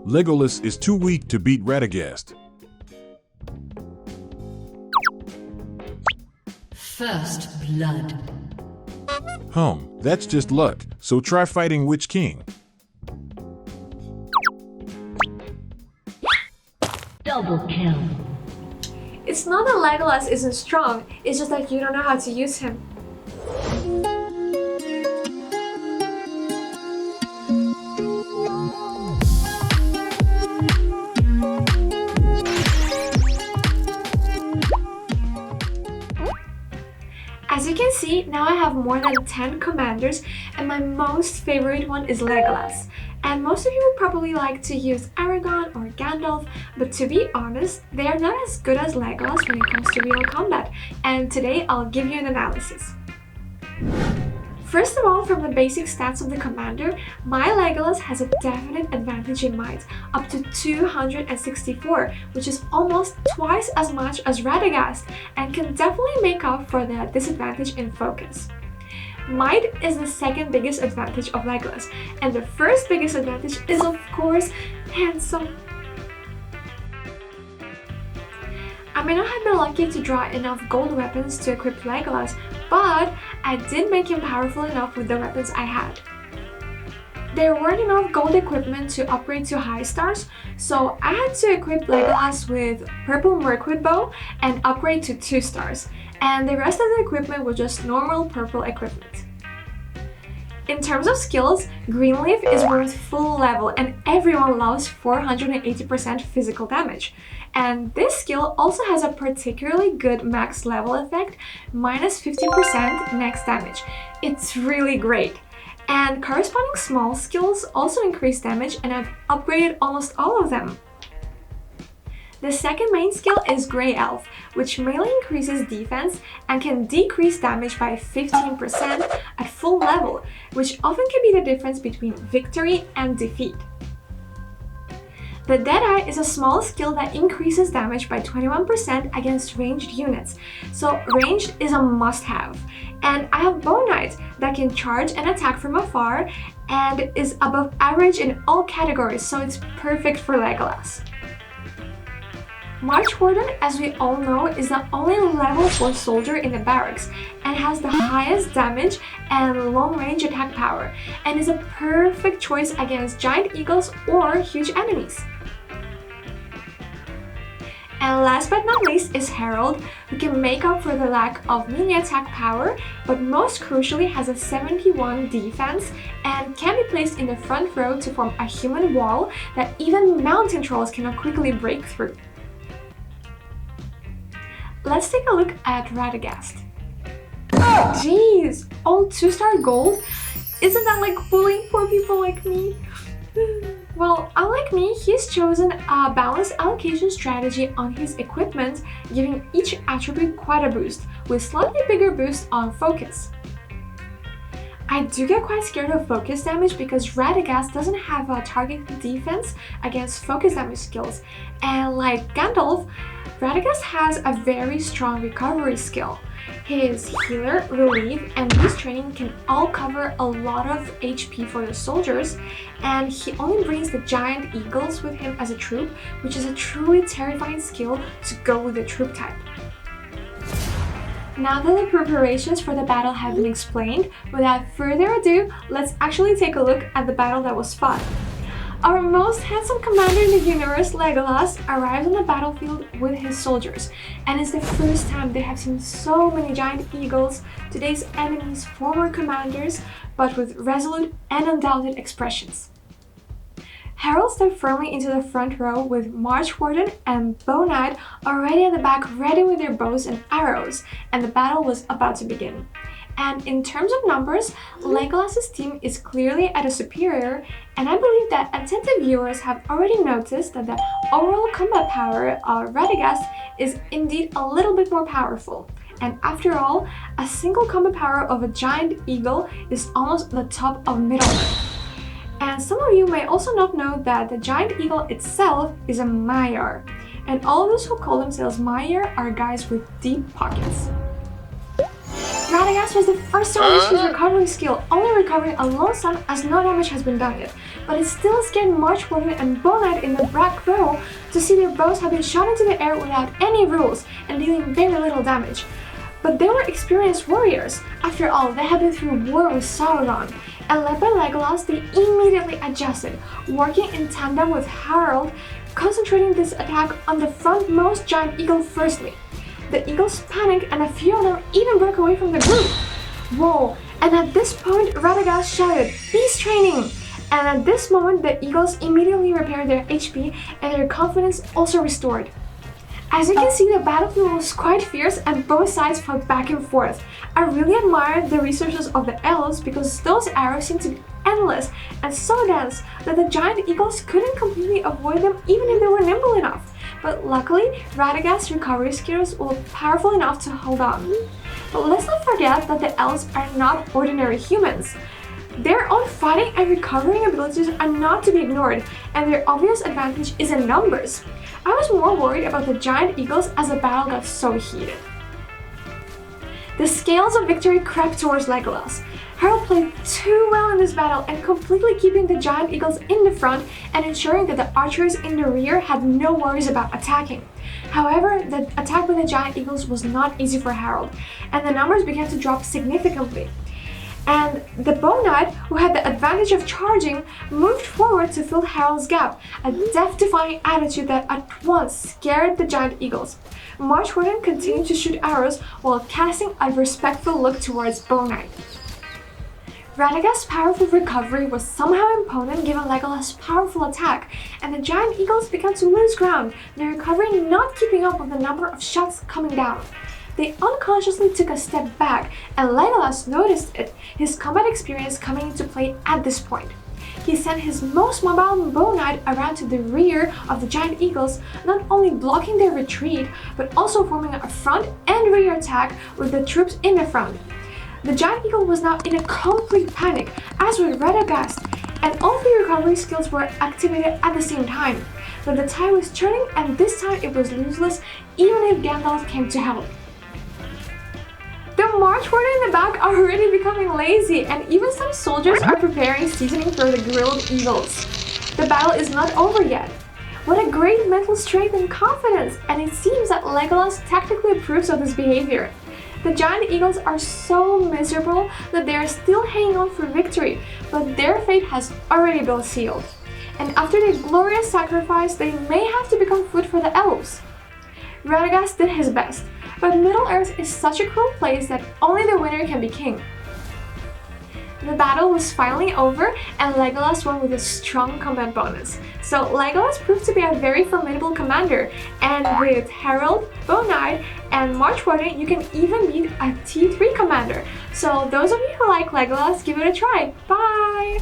Legolas is too weak to beat Radagast. First blood. That's just luck, so try fighting Witch King. Double kill. It's not that Legolas isn't strong, it's just that you don't know how to use him. As you can see, now I have more than 10 commanders, and my most favorite one is Legolas. And most of you would probably like to use Aragorn or Gandalf, but to be honest, they are not as good as Legolas when it comes to real combat, and today I'll give you an analysis. First of all, from the basic stats of the commander, my Legolas has a definite advantage in might, up to 264, which is almost twice as much as Radagast, and can definitely make up for the disadvantage in focus. Might is the second biggest advantage of Legolas, and the first biggest advantage is of course handsome. I may not have been lucky to draw enough gold weapons to equip Legolas, but I did make him powerful enough with the weapons I had. There weren't enough gold equipment to upgrade to high stars, so I had to equip Legolas with purple Mirkwood bow and upgrade to 2 stars, and the rest of the equipment was just normal purple equipment. In terms of skills, Greenleaf is worth full level and everyone loves 480% physical damage. And this skill also has a particularly good max level effect, minus 15% max damage. It's really great. And corresponding small skills also increase damage, and I've upgraded almost all of them. The second main skill is Grey Elf, which mainly increases defense and can decrease damage by 15% at full level, which often can be the difference between victory and defeat. The Deadeye is a small skill that increases damage by 21% against ranged units, so ranged is a must-have. And I have Bow Knight that can charge and attack from afar and is above average in all categories, so it's perfect for Legolas. March Warden, as we all know, is the only level 4 soldier in the barracks and has the highest damage and long-range attack power, and is a perfect choice against giant eagles or huge enemies. And last but not least is Herald, who can make up for the lack of melee attack power, but most crucially has a 71 defense and can be placed in the front row to form a human wall that even mountain trolls cannot quickly break through. Let's take a look at Radagast. Jeez, all 2-star gold? Isn't that like bullying poor people like me? Well, unlike me, he's chosen a balanced allocation strategy on his equipment, giving each attribute quite a boost, with slightly bigger boost on focus. I do get quite scared of focus damage because Radagast doesn't have a targeted defense against focus damage skills, and like Gandalf, Radagast has a very strong recovery skill. His healer, relief, and boost training can all cover a lot of HP for the soldiers, and he only brings the giant eagles with him as a troop, which is a truly terrifying skill to go with the troop type. Now that the preparations for the battle have been explained, without further ado, let's actually take a look at the battle that was fought. Our most handsome commander in the universe, Legolas, arrives on the battlefield with his soldiers, and it's the first time they have seen so many giant eagles, today's enemies' former commanders, but with resolute and undoubted expressions. Herald stepped firmly into the front row with March Warden and Bow Knight already at the back ready with their bows and arrows, and the battle was about to begin. And in terms of numbers, Legolas' team is clearly at a superior, and I believe that attentive viewers have already noticed that the overall combat power of Radagast is indeed a little bit more powerful. And after all, a single combat power of a giant eagle is almost the top of Middle-earth. And some of you may also not know that the giant eagle itself is a Maiar, and all of those who call themselves Maiar are guys with deep pockets. Radagast was the first to unleash his recovery skill, only recovering a lone stun as no damage has been done yet. But it still scared Marchwarden and Bow Knight in the back row to see their bows have been shot into the air without any rules and dealing very little damage. But they were experienced warriors. After all, they had been through war with Sauron. And led by Legolas, they immediately adjusted, working in tandem with Harold, concentrating this attack on the frontmost giant eagle firstly. The eagles panicked and a few of them even broke away from the group. Whoa! And at this point, Radagast shouted, "Beast training!" And at this moment, the eagles immediately repaired their HP and their confidence also restored. As you can see, the battlefield was quite fierce and both sides fought back and forth. I really admired the resources of the elves because those arrows seemed to be endless and so dense that the giant eagles couldn't completely avoid them even if they were nimble enough. But luckily, Radagast's recovery skills were powerful enough to hold on. But let's not forget that the elves are not ordinary humans. Their own fighting and recovering abilities are not to be ignored, and their obvious advantage is in numbers. I was more worried about the giant eagles as the battle got so heated. The scales of victory crept towards Legolas. Harold played too well in this battle and completely keeping the giant eagles in the front and ensuring that the archers in the rear had no worries about attacking. However, the attack by the giant eagles was not easy for Harold, and the numbers began to drop significantly. And the Bow Knight, who had the advantage of charging, moved forward to fill Harold's gap, a death-defying attitude that at once scared the giant eagles. Marchwarden continued to shoot arrows while casting a respectful look towards Bow Knight. Radagast's powerful recovery was somehow impotent given Legolas' powerful attack, and the giant eagles began to lose ground, their recovery not keeping up with the number of shots coming down. They unconsciously took a step back, and Legolas noticed it, his combat experience coming into play at this point. He sent his most mobile Bow Knight around to the rear of the giant eagles, not only blocking their retreat, but also forming a front and rear attack with the troops in the front. The giant eagle was now in a complete panic, as with Radagast, and all three recovery skills were activated at the same time. But the tide was turning, and this time it was useless even if Gandalf came to help. The Marchwarden in the back are already becoming lazy, and even some soldiers are preparing seasoning for the grilled eagles. The battle is not over yet. What a great mental strength and confidence, and it seems that Legolas tactically approves of this behavior. The giant eagles are so miserable that they are still hanging on for victory, but their fate has already been sealed. And after their glorious sacrifice, they may have to become food for the elves. Radagast did his best, but Middle-earth is such a cruel place that only the winner can be king. The battle was finally over, and Legolas won with a strong combat bonus. So Legolas proved to be a very formidable commander, and with Harold, Bow Knight, and Marchwarden, you can even beat a T3 commander. So those of you who like Legolas, give it a try. Bye!